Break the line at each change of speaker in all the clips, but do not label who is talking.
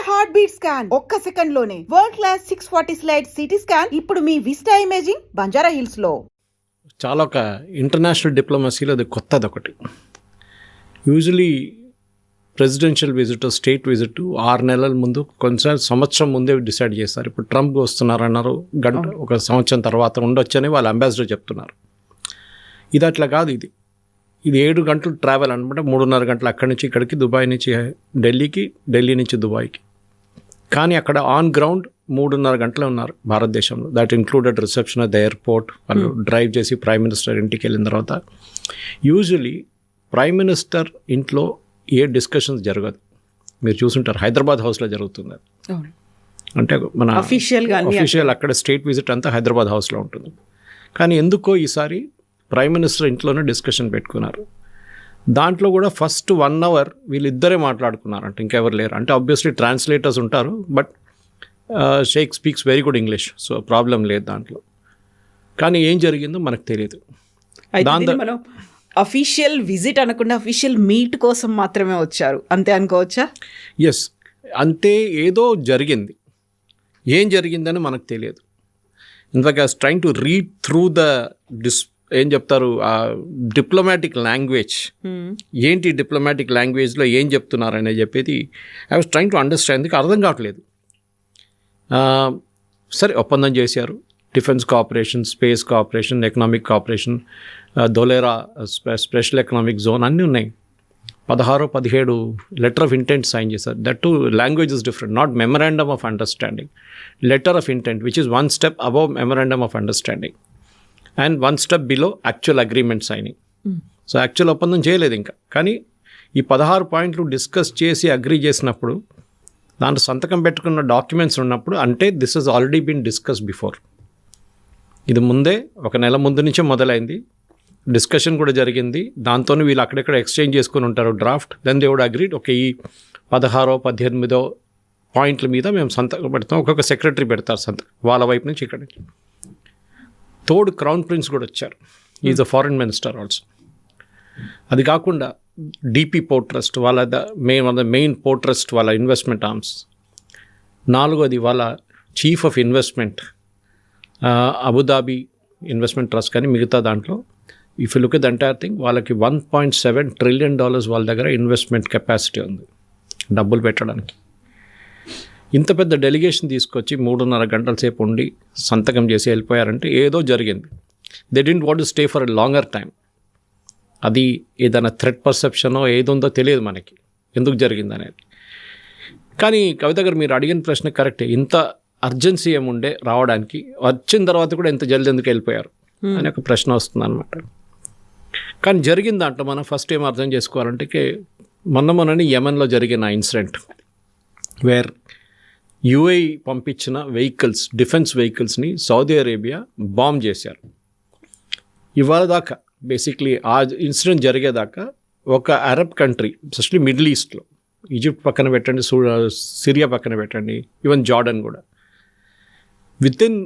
Heart beat scan ఒక్క second లోనే world class 640 slide CT scan ఇప్పుడు మీ విస్టా ఇమేజింగ్ బంజారా హిల్స్ లో.
చాలా ఒక ఇంటర్నేషనల్ డిప్లొమసీలో అది కొత్తది ఒకటి. Usually presidential visit, state visit 6 నెలల ముందు, కొంచెం సంవత్సరం ముందే డిసైడ్ చేస్తారు. ఇప్పుడు ట్రంప్ వస్తున్నారన్నారు, ఒక సంవత్సరం తర్వాత ఉండొచ్చని వాళ్ళ అంబాసిడర్ చెప్తున్నారు. ఇది అట్లా కాదు. ఇది 7 గంటలు ట్రావెల్ అనమాట. 3.5 గంటలు అక్కడి నుంచి ఇక్కడికి, దుబాయ్ నుంచి ఢిల్లీకి, ఢిల్లీ నుంచి దుబాయ్కి. కానీ అక్కడ ఆన్ గ్రౌండ్ 3.5 గంటలే ఉన్నారు భారతదేశంలో. That included reception at the airport. వాళ్ళు డ్రైవ్ చేసి ప్రైమ్ మినిస్టర్ ఇంటికి వెళ్ళిన తర్వాత, యూజువలీ ప్రైమ్ మినిస్టర్ ఇంట్లో ఏ డిస్కషన్స్ జరగదు. మీరు చూసుంటారు, హైదరాబాద్ హౌస్లో జరుగుతుంది. అంటే మన అఫీషియల్ అక్కడ స్టేట్ విజిట్ అంతా హైదరాబాద్ హౌస్లో ఉంటుంది. కానీ ఎందుకో ఈసారి ప్రైమ్ మినిస్టర్ ఇంట్లోనే డిస్కషన్ పెట్టుకున్నారు. దాంట్లో కూడా ఫస్ట్ 1 అవర్ వీళ్ళిద్దరే మాట్లాడుకున్నారు. అంటే ఇంకెవరు లేరు. అంటే ఆబ్వియస్లీ ట్రాన్స్లేటర్స్ ఉంటారు, but sheikh speaks very good English, so problem లేదు దాంట్లో. కానీ ఏం జరిగిందో మనకు తెలియదు.
మనం అఫీషియల్ విజిట్ అనకుండా అఫీషియల్ మీట్ కోసం మాత్రమే వచ్చారు అంతే అనుకోవచ్చా?
ఎస్, అంతే. ఏదో జరిగింది. ఏం జరిగిందని మనకు తెలియదు. In fact I was trying to read through the ఏం చెప్తారు డిప్లొమాటిక్ లాంగ్వేజ్, ఏంటి డిప్లొమాటిక్ లాంగ్వేజ్లో ఏం చెప్తున్నారు అనేది చెప్పేది I was trying to understand. అర్థం కావట్లేదు. సరే, ఒప్పందం చేశారు. Defence cooperation, space cooperation, economic cooperation, Dholera special economic zone అన్నీ ఉన్నాయి. 16-17 లెటర్ ఆఫ్ ఇంటెంట్ సైన్ చేశారు. That to language is different, not memorandum of understanding, letter of intent which is 1 step above memorandum of understanding and 1 step below actual agreement signing. So actual ఒప్పందం చేయలేదు ఇంకా. కానీ ఈ 16 పాయింట్లు discuss చేసి agree చేసినప్పుడు, దాంట్లో సంతకం పెట్టుకున్న డాక్యుమెంట్స్ ఉన్నప్పుడు, అంటే this has already been discuss before. ఇది ముందే 1 నెల ముందు నుంచే మొదలైంది. డిస్కషన్ కూడా జరిగింది. దాంతో వీళ్ళు అక్కడెక్కడ ఎక్స్చేంజ్ చేసుకుని ఉంటారు draft. Then they would agreed, okay, ఈ 16-18 పాయింట్ల మీద మేము సంతకం పెడతాం. ఒక్కొక్క సెక్రటరీ పెడతారు సంతకం వాళ్ళ వైపు నుంచి. ఇక్కడ తోడు క్రౌన్ ప్రిన్స్ కూడా వచ్చారు. Is a foreign minister also. అది కాకుండా డిపి పోర్ట్ ట్రస్ట్ వాళ్ళ మెయిన్ పోర్ట్ ట్రస్ట్ వాళ్ళ ఇన్వెస్ట్మెంట్ ఆర్మ్స్. 4వది వాళ్ళ chief of investment Abu Dhabi investment trust. కానీ మిగతా దాంట్లో if you look at the entire thing, వాళ్ళకి $1.7 trillion వాళ్ళ దగ్గర ఇన్వెస్ట్మెంట్ కెపాసిటీ ఉంది డబ్బులు పెట్టడానికి. ఇంత పెద్ద డెలిగేషన్ తీసుకొచ్చి 3.5 గంటల సేపు ఉండి సంతకం చేసి వెళ్ళిపోయారంటే ఏదో జరిగింది. They didn't want to stay for a longer time. అది ఏదైనా థ్రెట్ పర్సెప్షనో ఏదుందో తెలియదు మనకి ఎందుకు జరిగింది అనేది. కానీ కవిత గారు మీరు అడిగిన ప్రశ్న కరెక్టే. ఇంత అర్జెన్సీ ఏముండే రావడానికి, వచ్చిన తర్వాత కూడా ఇంత జల్దీ ఎందుకు వెళ్ళిపోయారు అని ఒక ప్రశ్న వస్తుంది అనమాట. కానీ జరిగిన దాంట్లో మనం ఫస్ట్ ఏం అర్థం చేసుకోవాలంటే, మొన్ననే యెమెన్లో జరిగిన ఇన్సిడెంట్ వేర్ యుఏఈ పంపించిన వెహికల్స్, డిఫెన్స్ వెహికల్స్ని సౌదీ అరేబియా బాంబ్ చేశారు. ఇవాళ దాకా బేసిక్లీ ఆ ఇన్సిడెంట్ జరిగేదాకా ఒక అరబ్ కంట్రీ, ఎస్పెషల్లీ మిడిల్ ఈస్ట్లో, ఈజిప్ట్ పక్కన పెట్టండి, సిరియా పక్కన పెట్టండి, ఈవెన్ జార్డన్ కూడా, విత్ ఇన్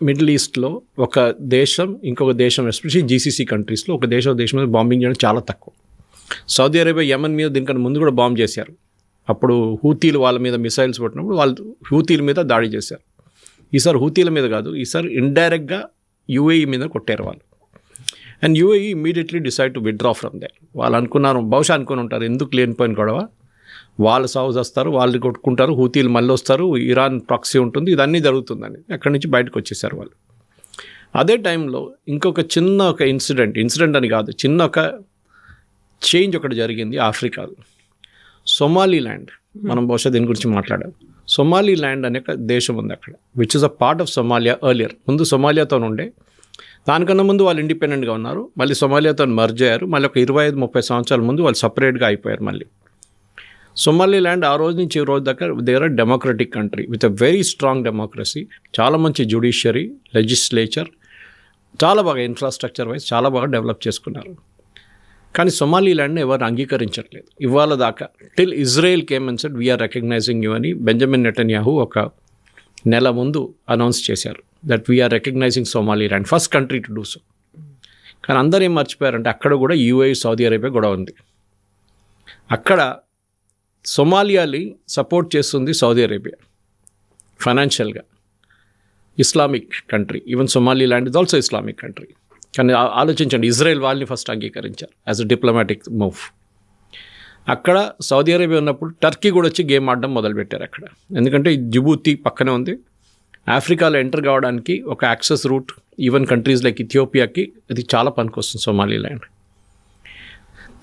మిడిల్ ఈస్ట్లో ఒక దేశం ఇంకొక దేశం, ఎస్పెషల్లీ జీసీసీ కంట్రీస్లో ఒక దేశం మీద బాంబింగ్ చేయడం చాలా తక్కువ. సౌదీ అరేబియా యెమెన్ మీద దీనికన్నా ముందు కూడా బాంబ్ చేశారు. అప్పుడు హూతీలు వాళ్ళ మీద మిసైల్స్ పెట్టినప్పుడు వాళ్ళు హూతీల మీద దాడి చేశారు. ఈసారి హూతీల మీద కాదు, ఈసారి ఇండైరెక్ట్గా యుఏఈ మీద కొట్టారు వాళ్ళు. And UAE immediately decide to withdraw from there. వాళ్ళు అనుకున్నారు, బహుశా అనుకుని ఉంటారు, ఎందుకు లేనిపోయిన గొడవ, వాళ్ళు సాగు చేస్తారు, వాళ్ళు కొట్టుకుంటారు, హూతీలు మళ్ళీ వస్తారు, ఇరాన్ ప్రాక్సీ ఉంటుంది, ఇదన్నీ జరుగుతుందని అక్కడి నుంచి బయటకు వచ్చేసారు వాళ్ళు. అదే టైంలో ఇంకొక చిన్న ఒక ఇన్సిడెంట్ అని కాదు, చిన్న ఒక చేంజ్ ఒకటి జరిగింది ఆఫ్రికాలో. సొమాలీల్యాండ్, మనం బహుశా దీని గురించి మాట్లాడాం. సొమాలీల్యాండ్ అనే ఒక దేశం ఉంది అక్కడ, which is a part of Somalia earlier. ముందు సొమాలియాతో ఉండే, దానికన్నా ముందు వాళ్ళు ఇండిపెండెంట్గా ఉన్నారు, మళ్ళీ సొమాలియాతో మర్జ్ అయ్యారు. మళ్ళీ ఒక 25-30 సంవత్సరాల ముందు వాళ్ళు సపరేట్గా అయిపోయారు మళ్ళీ. సొమాలీల్యాండ్ ఆ రోజు నుంచి ఈ రోజు దాకా they are democratic country with a very strong democracy, చాలా మంచి జ్యుడిషియరీ, లెజిస్లేచర్, చాలా బాగా ఇన్ఫ్రాస్ట్రక్చర్ వైజ్ చాలా బాగా డెవలప్ చేసుకున్నారు. కానీ సొమాలీల్యాండ్ని ఎవరు అంగీకరించట్లేదు ఇవాళ దాకా. Till Israel came and said we are recognizing you అని బెంజమిన్ నెటన్యాహు ఒక నెల ముందు అనౌన్స్ చేశారు, that we are recognizing Somaliland, first country to do so. కానీ అందరూ ఏం మర్చిపోయారంటే అక్కడ కూడా యూఏఈ, సౌదీ అరేబియా గొడవ ఉంది. అక్కడ సొమాలియాని సపోర్ట్ చేస్తుంది సౌదీ అరేబియా ఫైనాన్షియల్గా. Islamic country, even Somaliland is also Islamic country. కానీ ఆలోచించండి, ఇజ్రాయెల్ వాళ్ళని ఫస్ట్ అంగీకరించారు యాజ్ అ డిప్లొమాటిక్ మూవ్. అక్కడ సౌదీ అరేబియా ఉన్నప్పుడు టర్కీ కూడా వచ్చి గేమ్ ఆడడం మొదలుపెట్టారు అక్కడ. ఎందుకంటే జిబూతి పక్కనే ఉంది, ఆఫ్రికాలో ఎంటర్ కావడానికి ఒక access route, even countries like ఇథియోపియాకి అది చాలా పనికొస్తుంది సొమాలిలాండ్.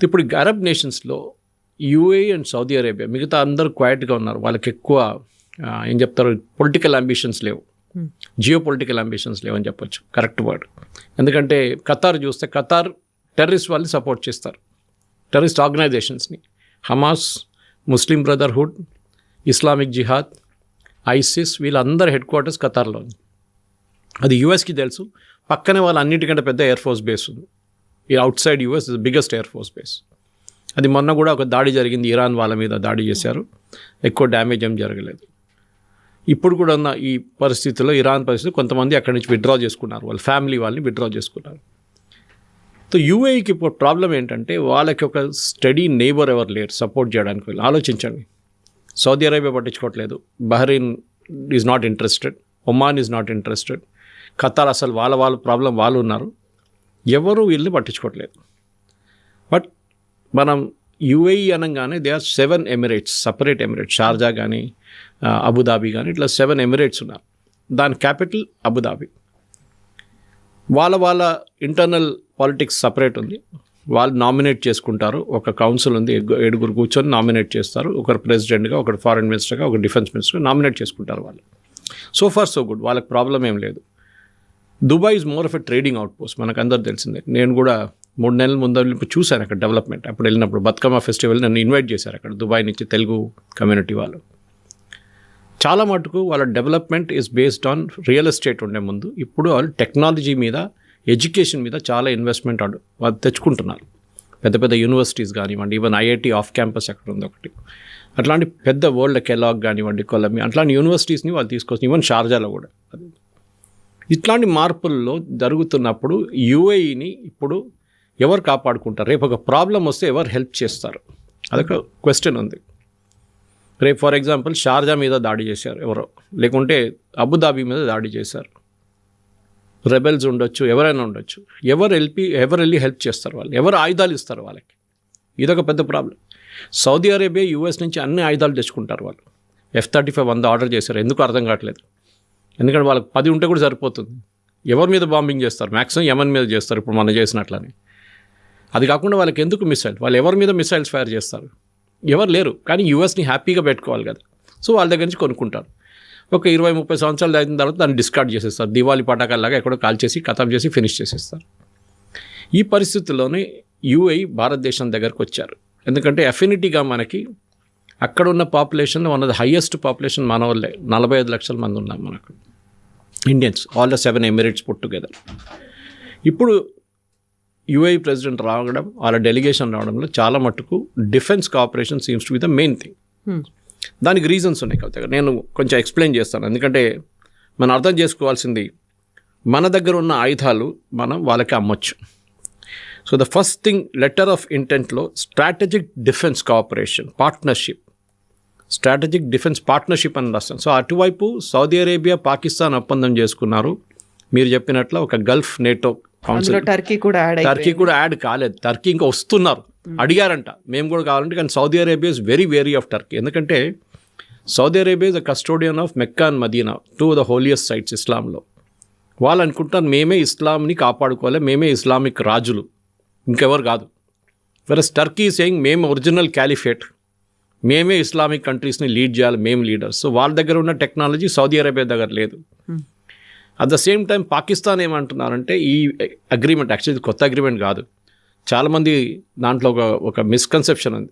ఇప్పుడు అరబ్ నేషన్స్లో యూఏఈ అండ్ సౌదీ అరేబియా, మిగతా అందరూ క్వైట్గా ఉన్నారు. వాళ్ళకి ఎక్కువ ఏం చెప్తారు, పొలిటికల్ అంబిషన్స్ లేవు, జియో పొలిటికల్ అంబిషన్స్ లేవని చెప్పొచ్చు, కరెక్ట్ వర్డ్. ఎందుకంటే ఖతార్ చూస్తే ఖతార్ టెర్రరిస్ట్ వాళ్ళని సపోర్ట్ చేస్తారు, terrorist ఆర్గనైజేషన్స్ని. Hamas, Muslim Brotherhood, Islamic జిహాద్, ఐసిస్, వీళ్ళందరి హెడ్ క్వార్టర్స్ ఖతార్లో ఉంది. అది యూఎస్కి తెలుసు. పక్కనే వాళ్ళ అన్నిటికంటే పెద్ద ఎయిర్ ఫోర్స్ బేస్ ఉంది. ఈ out side US is the biggest air force base. అది మొన్న కూడా ఒక దాడి జరిగింది, ఇరాన్ వాళ్ళ మీద దాడి చేశారు, ఎక్కువ డ్యామేజ్ ఏం జరగలేదు. ఇప్పుడు కూడా ఉన్న ఈ పరిస్థితుల్లో, ఇరాన్ పరిస్థితి, కొంతమంది అక్కడి నుంచి విత్డ్రా చేసుకున్నారు, వాళ్ళ ఫ్యామిలీ వాళ్ళని విత్డ్రా చేసుకున్నారు. సో యూఏఈకి ఇప్పుడు ప్రాబ్లం ఏంటంటే వాళ్ళకి ఒక స్టడీ నేబర్ ఎవరు లేరు సపోర్ట్ చేయడానికి. వెళ్ళి ఆలోచించండి, సౌదీ అరేబియా పట్టించుకోవట్లేదు, Bahrain is not interested, Oman is not interested, Qatar అసలు వాళ్ళ ప్రాబ్లం వాళ్ళు ఉన్నారు, ఎవరు వీళ్ళని పట్టించుకోవట్లేదు. బట్ మనం యూఏఈ అనగానే they are 7 emirates, separate emirates, Sharjah కానీ అబుదాబి కానీ ఇట్లా 7 ఎమిరేట్స్ ఉన్నారు. దాని క్యాపిటల్ అబుదాబి. వాళ్ళ ఇంటర్నల్ పాలిటిక్స్ సపరేట్ ఉంది. వాళ్ళు నామినేట్ చేసుకుంటారు, ఒక కౌన్సిల్ ఉంది, 7 కూర్చొని నామినేట్ చేస్తారు, ఒకరు ప్రెసిడెంట్గా, ఒకరు ఫారెన్ మినిస్టర్గా, ఒక డిఫెన్స్ మినిస్టర్గా నామినేట్ చేసుకుంటారు వాళ్ళు. సో ఫార్ సో గుడ్, వాళ్ళకి ప్రాబ్లం ఏం లేదు. Dubai is more of a trading out post, మనకు అందరు తెలిసిందే. నేను కూడా 3 నెలల ముందు చూశాను అక్కడ డెవలప్మెంట్. అప్పుడు వెళ్ళినప్పుడు బతుకమ్మ ఫెస్టివల్ నన్ను ఇన్వైట్ చేశారు అక్కడ, దుబాయ్ నుంచి తెలుగు కమ్యూనిటీ వాళ్ళు. చాలా మటుకు వాళ్ళ development is based on real estate ఉండే ముందు. ఇప్పుడు వాళ్ళు టెక్నాలజీ మీద, ఎడ్యుకేషన్ మీద చాలా ఇన్వెస్ట్మెంట్ వాళ్ళు తెచ్చుకుంటున్నారు. పెద్ద పెద్ద యూనివర్సిటీస్ కానివ్వండి, ఈవెన్ ఐఐటి ఆఫ్ క్యాంపస్ అక్కడ ఉంది ఒకటి, అట్లాంటి పెద్ద వరల్డ్ కెలాగ్ కానివ్వండి, కొలంబియా, అట్లాంటి యూనివర్సిటీస్ని వాళ్ళు తీసుకొచ్చి, ఈవెన్ షార్జాలో కూడా. ఇట్లాంటి మార్పుల్లో జరుగుతున్నప్పుడు యూఏఈని ఇప్పుడు ఎవరు కాపాడుకుంటారు? రేపు ఒక ప్రాబ్లం వస్తే ఎవరు హెల్ప్ చేస్తారు? అదొక క్వశ్చన్ ఉంది. రేపు ఫర్ ఎగ్జాంపుల్ షార్జా మీద దాడి చేశారు ఎవరో, లేకుంటే అబుదాబి మీద దాడి చేశారు, రెబెల్స్ ఉండొచ్చు, ఎవరైనా ఉండొచ్చు, ఎవరు వెళ్ళి హెల్ప్ చేస్తారు? వాళ్ళు ఎవరు ఆయుధాలు ఇస్తారు వాళ్ళకి? ఇదొక పెద్ద ప్రాబ్లం. సౌదీ అరేబియా యూఎస్ నుంచి అన్ని ఆయుధాలు తెచ్చుకుంటారు వాళ్ళు. F-35 100 ఆర్డర్ చేశారు, ఎందుకు అర్థం కావట్లేదు. ఎందుకంటే వాళ్ళకి 10 ఉంటే కూడా సరిపోతుంది. ఎవరి మీద బాంబింగ్ చేస్తారు? మ్యాక్సిమం యమన్ మీద చేస్తారు, ఇప్పుడు మనం చేసినట్లని. అది కాకుండా వాళ్ళకి ఎందుకు మిసైల్? వాళ్ళు ఎవరి మీద మిసైల్స్ ఫైర్ చేస్తారు? ఎవరు లేరు. కానీ యూఎస్ని హ్యాపీగా పెట్టుకోవాలి కదా, సో వాళ్ళ దగ్గర నుంచి కొనుక్కుంటారు. ఒక 20-30 సంవత్సరాలు అయిన తర్వాత దాన్ని డిస్కార్డ్ చేసేస్తారు, దివాళీ పటాకాల్లాగా ఎక్కడో కాల్ చేసి ఖతం చేసి ఫినిష్ చేసేస్తారు. ఈ పరిస్థితుల్లోనే యూఏఈ భారతదేశం దగ్గరకు వచ్చారు. ఎందుకంటే అఫినిటీగా మనకి అక్కడ ఉన్న population one of the highest population మన వాళ్ళే, 45 లక్షల మంది ఉన్నాం మనకు Indians, all the 7 Emirates put together. ఇప్పుడు యూఏఈ ప్రెసిడెంట్ రావడం, వాళ్ళ డెలిగేషన్ రావడంలో చాలా మట్టుకు defence cooperation seems to be the main thing. దానికి రీజన్స్ ఉన్నాయి కదా, నేను కొంచెం ఎక్స్ప్లెయిన్ చేస్తాను. ఎందుకంటే మనం అర్థం చేసుకోవాల్సింది, మన దగ్గర ఉన్న ఆయుధాలు మనం వాళ్ళకి అమ్మొచ్చు. So the first thing, letter of ఇంటెంట్లో strategic defence cooperation partnership, strategic defence partnership అని రాస్తాను. సో అటువైపు సౌదీ అరేబియా, పాకిస్తాన్ ఒప్పందం చేసుకున్నారు. మీరు చెప్పినట్లు ఒక గల్ఫ్ నేటో కౌన్సిల్, టర్కీ కూడా యాడ్ కాలేదు. టర్కీ ఇంకా వస్తున్నారు, అడిగారంట మేము కూడా కావాలంటే. కానీ Saudi Arabia is very wary of Turkey. ఎందుకంటే Saudi Arabia is the custodian of Mecca and Medina, 2 of the holiest sites ఇస్లాంలో. వాళ్ళు అనుకుంటారు మేమే ఇస్లాంని కాపాడుకోవాలి, మేమే ఇస్లామిక్ రాజులు, ఇంకెవరు కాదు. వెరస్ టర్కీ సేయింగ్ మేము ఒరిజినల్ క్యాలిఫేట్, మేమే ఇస్లామిక్ కంట్రీస్ని లీడ్ చేయాలి, మేము లీడర్స్. సో వాళ్ళ దగ్గర ఉన్న టెక్నాలజీ సౌదీ అరేబియా దగ్గర లేదు. At the same time Pakistan ఏమంటున్నారంటే ఈ అగ్రిమెంట్ యాక్చువల్లీ కొత్త అగ్రిమెంట్ కాదు, చాలామంది దాంట్లో ఒక మిస్కన్సెప్షన్ ఉంది.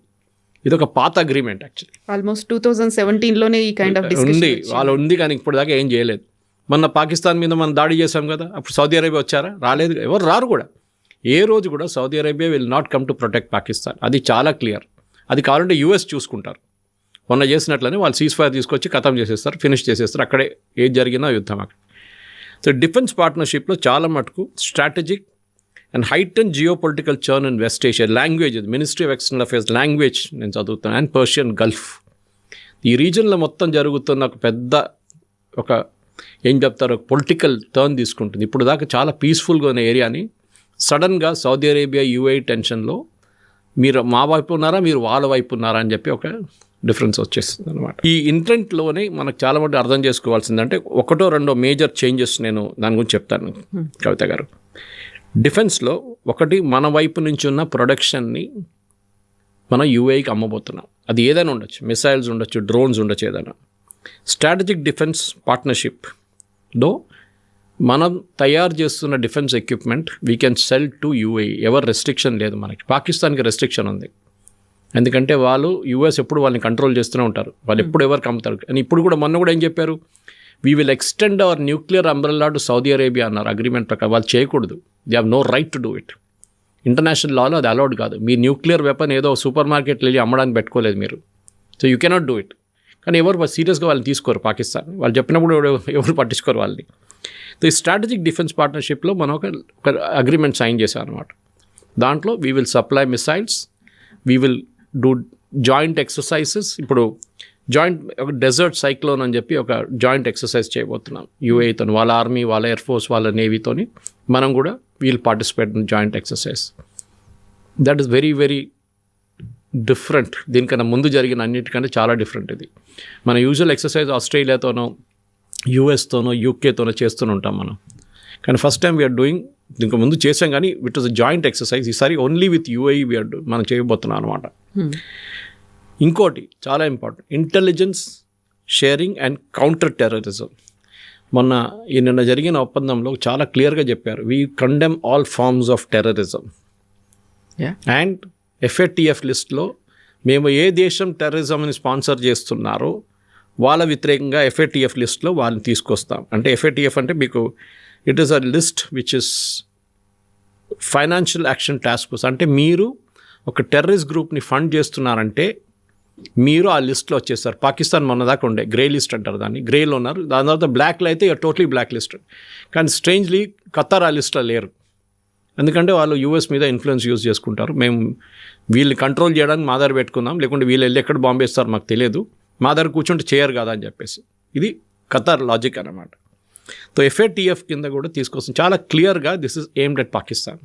ఇది ఒక పాత అగ్రిమెంట్ యాక్చువల్లీ,
ఆల్మోస్ట్ 2017లోనే ఈ కైండ్ ఆఫ్
ఉంది, వాళ్ళు ఉంది. కానీ ఇప్పుడు దాకా ఏం చేయలేదు. మొన్న పాకిస్తాన్ మీద మనం దాడి చేసాం కదా, అప్పుడు సౌదీ అరేబియా వచ్చారా? రాలేదు, ఎవరు రారు కూడా. ఏ రోజు కూడా Saudi Arabia will not come to protect Pakistan, అది చాలా క్లియర్. అది కావాలంటే యూఎస్ చూసుకుంటారు. మొన్న చేసినట్లనే వాళ్ళు సీజ్ ఫైర్ తీసుకొచ్చి ఖతం చేసేస్తారు, ఫినిష్ చేసేస్తారు, అక్కడే ఏది జరిగినా యుద్ధం అక్కడ. సో డిఫెన్స్ పార్ట్నర్షిప్లో చాలా మటుకు strategic and heightened geopolitical churn in West Asia. Language, ministry of external affairs language నేను చదువుతాను, అండ్ పర్షియన్ గల్ఫ్. ఈ రీజన్లో మొత్తం జరుగుతున్న ఒక పెద్ద ఒక ఏం చెప్తారు పొలిటికల్ టర్న్ తీసుకుంటుంది. ఇప్పుడు దాకా చాలా పీస్ఫుల్గా ఉన్న ఏరియాని సడన్గా సౌదీ అరేబియా యూఏఈ టెన్షన్లో మీరు మా వైపు ఉన్నారా, మీరు వాళ్ళ వైపు ఉన్నారా అని చెప్పి ఒక డిఫరెన్స్ వచ్చేస్తుంది అనమాట. ఈ ఇంటెంట్లోనే మనకు చాలా మటుకు అర్థం చేసుకోవాల్సిందంటే ఒకటో రెండో మేజర్ చేంజెస్ నేను దాని గురించి చెప్తాను కవిత గారు. డిఫెన్స్లో ఒకటి, మన వైపు నుంచి ఉన్న ప్రొడక్షన్ని మనం యూఏఈకి అమ్మబోతున్నాం. అది ఏదైనా ఉండొచ్చు, మిసైల్స్ ఉండొచ్చు, డ్రోన్స్ ఉండొచ్చు, ఏదైనా. స్ట్రాటజిక్ డిఫెన్స్ పార్ట్నర్షిప్లో మనం తయారు చేస్తున్న defence equipment we can cell to UAE. ఎవరు రెస్ట్రిక్షన్ లేదు మనకి. పాకిస్తాన్కి రెస్ట్రిక్షన్ ఉంది, ఎందుకంటే వాళ్ళు యూఎస్ ఎప్పుడు వాళ్ళని కంట్రోల్ చేస్తూనే ఉంటారు, వాళ్ళు ఎప్పుడు ఎవరికి అమ్ముతారు. అని ఇప్పుడు కూడా మొన్న కూడా ఏం చెప్పారు, we will extend our nuclear umbrella to Saudi Arabia అన్నారు అగ్రిమెంట్ ప్రకారం. వాళ్ళు చేయకూడదు, they have no right to do it. International లాలో అది అలౌడ్ కాదు. మీ న్యూక్లియర్ వెపన్ ఏదో సూపర్ మార్కెట్లో వెళ్ళి అమ్మడానికి పెట్టుకోలేదు మీరు, so you cannot do it. కానీ ఎవరు సీరియస్గా వాళ్ళని తీసుకోరు పాకిస్తాన్. వాళ్ళు చెప్పినప్పుడు ఎవరు పట్టించుకోరు వాళ్ళని. సో ఈ స్ట్రాటజిక్ డిఫెన్స్ పార్ట్నర్షిప్లో మనం ఒక అగ్రిమెంట్ సైన్ చేశాం అనమాట. దాంట్లో we will supply missiles, we will do joint exercises. ఇప్పుడు జాయింట్ ఒక డెజర్ట్ సైక్లోన్ అని చెప్పి ఒక జాయింట్ ఎక్సర్సైజ్ చేయబోతున్నాం యూఏఈతో. వాళ్ళ ఆర్మీ, వాళ్ళ ఎయిర్ ఫోర్స్, వాళ్ళ నేవీతోని మనం కూడా we'll participate in joint exercise. That is very very different. దీనికన్నా ముందు జరిగిన అన్నిటికంటే చాలా డిఫరెంట్ ఇది. మన యూజువల్ ఎక్సర్సైజ్ ఆస్ట్రేలియాతోనో, యూఎస్తోనో, యూకేతోనో చేస్తూనే ఉంటాం మనం. కానీ ఫస్ట్ టైం వీఆర్ డూయింగ్, దీనికి ముందు చేసాం కానీ it was a joint exercise. ఈసారి ఓన్లీ విత్ యూఏఈ మనం చేయబోతున్నాం అనమాట. ఇంకోటి చాలా important, intelligence sharing and counter terrorism. మొన్న నిన్న జరిగిన ఒప్పందంలో చాలా క్లియర్గా చెప్పారు, we condemn all forms of terrorism. And FATF లిస్ట్లో మేము ఏ దేశం టెర్రరిజంని స్పాన్సర్ చేస్తున్నారో వాళ్ళ వ్యతిరేకంగా ఎఫ్ఏటిఎఫ్ లిస్ట్లో వాళ్ళని తీసుకొస్తాం. అంటే ఎఫ్ఏటిఎఫ్ అంటే మీకు it is a list which is financial action task force. అంటే మీరు ఒక టెర్రరిస్ట్ గ్రూప్ని ఫండ్ చేస్తున్నారంటే మీరు ఆ లిస్ట్లో వచ్చేస్తారు. పాకిస్తాన్ మొన్న దాకా ఉండే గ్రే లిస్ట్ అంటారు దాన్ని, గ్రేలో ఉన్నారు. దాని తర్వాత బ్లాక్లో అయితే టోటలీ బ్లాక్ లిస్ట్. కానీ స్ట్రేంజ్లీ ఖతార్ ఆ లిస్ట్లో లేరు, ఎందుకంటే వాళ్ళు యూఎస్ మీద ఇన్ఫ్లుయెన్స్ యూజ్ చేసుకుంటారు. మేము వీళ్ళని కంట్రోల్ చేయడానికి మా దగ్గర పెట్టుకుందాం, లేకుంటే వీళ్ళు వెళ్ళి ఎక్కడ బాంబు వేస్తారు మాకు తెలియదు, మా దగ్గర కూర్చుంటే చేయరు కదా అని చెప్పేసి. ఇది ఖతార్ లాజిక్ అన్నమాట. సో ఎఫ్ఏటిఎఫ్ కింద కూడా తీసుకొస్తుంది చాలా క్లియర్గా, this is aimed at Pakistan.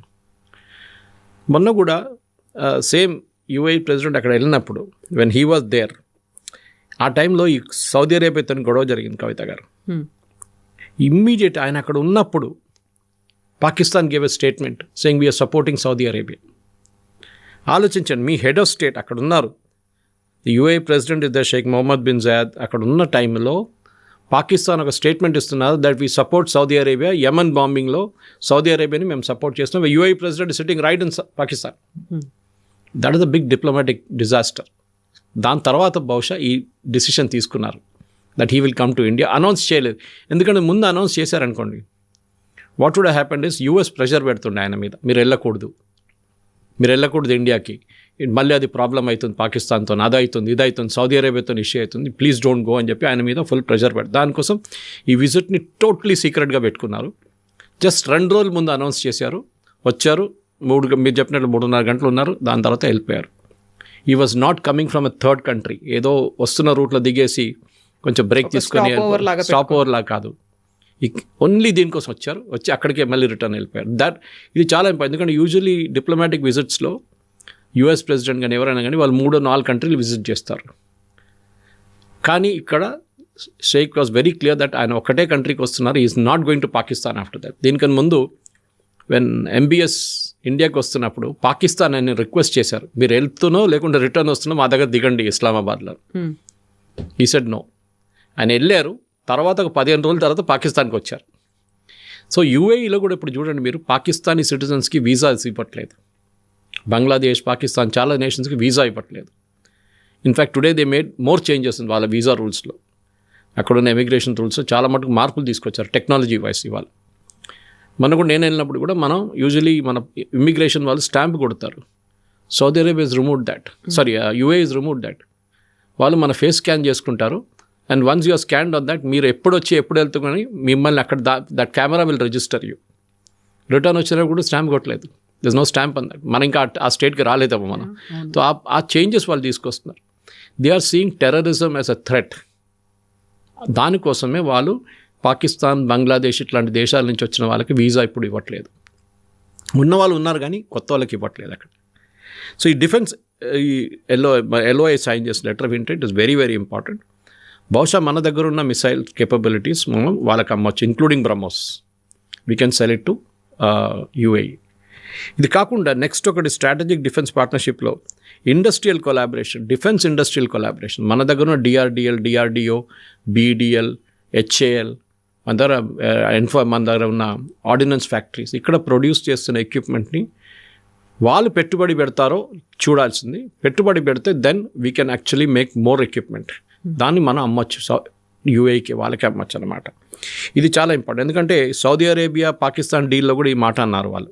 మొన్న కూడా సేమ్ యూఏఈ ప్రెసిడెంట్ అక్కడ వెళ్ళినప్పుడు వెన్ హీ వాజ్ దేర్, ఆ టైంలో ఈ సౌదీ అరేబియాతో గొడవ జరిగింది కవిత గారు. ఇమ్మీడియట్ ఆయన అక్కడ ఉన్నప్పుడు Pakistan gave a statement saying we are supporting Saudi Arabia. ఆలోచించండి, మీ హెడ్ ఆఫ్ స్టేట్ అక్కడ ఉన్నారు, UAE president is the sheikh Mohammed bin Zayed. అక్కడ ఉన్న టైంలో పాకిస్తాన్ ఒక స్టేట్మెంట్ ఇస్తున్నారు that we support Saudi Arabia. Yemen బాంబింగ్లో సౌదీ అరేబియాని మేము సపోర్ట్ చేస్తున్నాం. UAE president sitting right in Pakistan. That is a big diplomatic disaster. దాని తర్వాత బహుశా ఈ డిసిషన్ తీసుకున్నారు that he will come to India. Announce చేయలేదు, ఎందుకంటే ముందు అనౌన్స్ చేశారనుకోండి what would happen is US pressure పెడుతుండే ఆయన మీద, మీరు వెళ్ళకూడదు ఇండియాకి, మళ్ళీ అది ప్రాబ్లం అవుతుంది పాకిస్తాన్తో, అది అవుతుంది ఇది అవుతుంది, సౌదీ అరేబియాతో ఇష్యూ అవుతుంది, ప్లీజ్ డోంట్ గో అని చెప్పి ఆయన మీద ఫుల్ ప్రెషర్ పెడతారు. దానికోసం ఈ విజిట్ని టోటలీ సీక్రెట్గా పెట్టుకున్నారు. జస్ట్ 2 రోజుల ముందు అనౌన్స్ చేశారు, వచ్చారు, మీరు చెప్పినట్లు 3.5 గంటలు ఉన్నారు, దాని తర్వాత వెళ్ళిపోయారు. ఈ was not coming from a third country, ఏదో వస్తున్న రూట్లో దిగేసి కొంచెం బ్రేక్ తీసుకొని స్టాప్ ఓవర్ లాగా కాదు, ఓన్లీ దీనికోసం వచ్చారు, వచ్చి అక్కడికే మళ్ళీ రిటర్న్ వెళ్ళిపోయారు. ఇది చాలా ఇంపార్టెంట్, ఎందుకంటే యూజువలీ డిప్లొమాటిక్ విజిట్స్లో యూఎస్ ప్రెసిడెంట్ కానీ ఎవరైనా కానీ వాళ్ళు 3-4 కంట్రీలు విజిట్ చేస్తారు. కానీ ఇక్కడ sheikh was very clear that ఆయన ఒకటే కంట్రీకి వస్తున్నారు, is not going to Pakistan after that. దీనికన్నా ముందు వెన్ ఎంబీఎస్ ఇండియాకి వస్తున్నప్పుడు పాకిస్తాన్ ఆయన రిక్వెస్ట్ చేశారు, మీరు వెళ్తున్నో లేకుంటే రిటర్న్ వస్తున్నో మా దగ్గర దిగండి ఇస్లామాబాద్లో. ఈ సెడ్ నో. ఆయన వెళ్ళారు, తర్వాత ఒక 15 రోజుల తర్వాత పాకిస్తాన్కి వచ్చారు. సో యూఏఈలో కూడా ఇప్పుడు చూడండి మీరు, పాకిస్తానీ సిటిజన్స్కి వీసాస్ ఇవ్వట్లేదు. బంగ్లాదేశ్, పాకిస్తాన్ చాలా నేషన్స్కి వీసా ఇవ్వట్లేదు. In fact today they made more changes వాళ్ళ వీసా రూల్స్లో. అక్కడున్న ఇమిగ్రేషన్ రూల్స్లో చాలా మటుకు మార్పులు తీసుకొచ్చారు టెక్నాలజీ వైస్. ఇవాళ మనం కూడా, నేను వెళ్ళినప్పుడు కూడా మనం యూజువలీ మన ఇమిగ్రేషన్ వాళ్ళు స్టాంప్ కొడతారు. Saudi Arabia is remove that, UAE is remove that. వాళ్ళు మన ఫేస్ స్కాన్ చేసుకుంటారు and once you're scanned on that, మీరు ఎప్పుడు వచ్చి ఎప్పుడు వెళ్తుకొని మిమ్మల్ని అక్కడ that camera will register you. Return వచ్చినా కూడా స్టాంప్ కొట్టలేదు. దిస్ నో స్టాంప్ అన్నది. మనం ఇంకా ఆ స్టేట్కి రాలేదేమో మనం. సో ఆ చేంజెస్ వాళ్ళు తీసుకొస్తున్నారు. They are seeing terrorism as a threat. దానికోసమే వాళ్ళు పాకిస్తాన్, బంగ్లాదేశ్ ఇట్లాంటి దేశాల నుంచి వచ్చిన వాళ్ళకి వీసా ఇప్పుడు ఇవ్వట్లేదు. ఉన్న వాళ్ళు ఉన్నారు కానీ కొత్త వాళ్ళకి ఇవ్వట్లేదు అక్కడ. సో ఈ డిఫెన్స్ ఈ ఎల్ఓఐ సైన్ చేసిన letter of intent is very very important. బహుశా మన దగ్గర ఉన్న మిసైల్ కేపబిలిటీస్ మనం వాళ్ళకి అమ్మొచ్చు, including BrahMos. We can sell it to UAE. ఇది కాకుండా నెక్స్ట్ ఒకటి స్ట్రాటజిక్ డిఫెన్స్ పార్ట్నర్షిప్లో industrial collaboration, defence industrial collaboration. మన దగ్గర ఉన్న డిఆర్డిఓ, బీడిఎల్, హెచ్ఏఎల్, మన దగ్గర ఉన్న ఆర్డినెన్స్ ఫ్యాక్టరీస్ ఇక్కడ ప్రొడ్యూస్ చేస్తున్న ఎక్విప్మెంట్ని వాళ్ళు పెట్టుబడి పెడతారో చూడాల్సింది. పెట్టుబడి పెడితే then we can actually make more equipment. దాన్ని మనం అమ్మచ్చు యూఏఈకి, వాళ్ళకి అమ్మచ్చు అనమాట. ఇది చాలా ఇంపార్టెంట్. ఎందుకంటే సౌదీ అరేబియా, పాకిస్తాన్ డీల్లో కూడా ఈ మాట అన్నారు వాళ్ళు.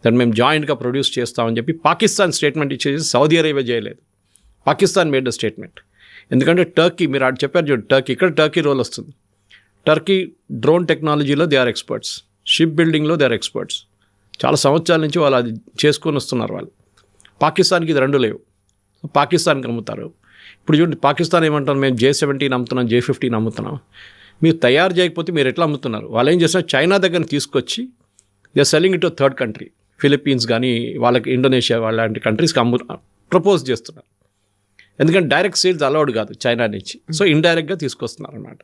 దాన్ని మేము జాయింట్గా ప్రొడ్యూస్ చేస్తామని చెప్పి పాకిస్తాన్ స్టేట్మెంట్ ఇచ్చేసి సౌదీ అరేబియా చేయలేదు. Pakistan made the statement. ఎందుకంటే టర్కీ, మీరు అటు చెప్పారు చూడు, టర్కీ రోల్ వస్తుంది. టర్కీ డ్రోన్ టెక్నాలజీలో దే ఆర్ ఎక్స్పర్ట్స్, షిప్ బిల్డింగ్లో దే ఆర్ ఎక్స్పర్ట్స్. చాలా సంవత్సరాల నుంచి వాళ్ళు అది చేసుకొని వస్తున్నారు వాళ్ళు. పాకిస్తాన్కి ఇది రెండు లేవు, పాకిస్తాన్కి అమ్ముతారు. ఇప్పుడు చూడండి, పాకిస్తాన్ ఏమంటారు, మేము J-17 అమ్ముతున్నాం, J-15 అమ్ముతున్నాం. మీరు తయారు చేయకపోతే మీరు ఎట్లా అమ్ముతున్నారు? వాళ్ళు ఏం చేస్తున్నారు, చైనా దగ్గర తీసుకొచ్చి they are selling it to third country, Philippines కానీ వాళ్ళకి ఇండోనేషియా లాంటి కంట్రీస్కి ప్రపోజ్ చేస్తున్నారు. ఎందుకంటే డైరెక్ట్ సేల్స్ అలౌడ్ కాదు చైనా నుంచి. సో ఇండైరెక్ట్గా తీసుకొస్తున్నారు అన్నమాట.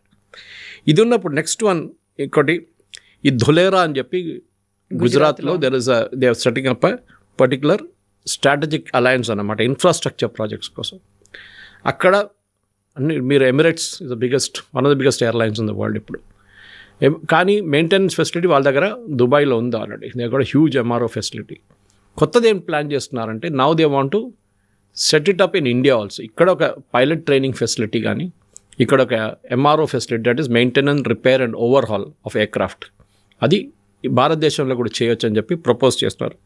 ఇది ఉన్నప్పుడు నెక్స్ట్ వన్ ఇంకోటి, ఈ ధులేరా అని చెప్పి గుజరాత్లో they are setting up particular strategic alliance అన్నమాట, ఇన్ఫ్రాస్ట్రక్చర్ ప్రాజెక్ట్స్ కోసం. అక్కడ అన్ని మీరు emirates is the biggest, one of the biggest airlines in the world ఇప్పుడు. కానీ మెయింటెనెన్స్ ఫెసిలిటీ వాళ్ళ దగ్గర దుబాయ్లో ఉంది ఆల్రెడీ. దే కూడా హ్యూజ్ MRO ఫెసిలిటీ. కొత్తది ఏం ప్లాన్ చేస్తున్నారంటే now they want to set it up in India also. ఇక్కడ ఒక పైలట్ ట్రైనింగ్ ఫెసిలిటీ కానీ, ఇక్కడ ఒక MRO facility, that is maintenance, repair and overhaul of aircraft, అది భారతదేశంలో కూడా చేయొచ్చు అని చెప్పి ప్రపోజ్ చేస్తున్నారు.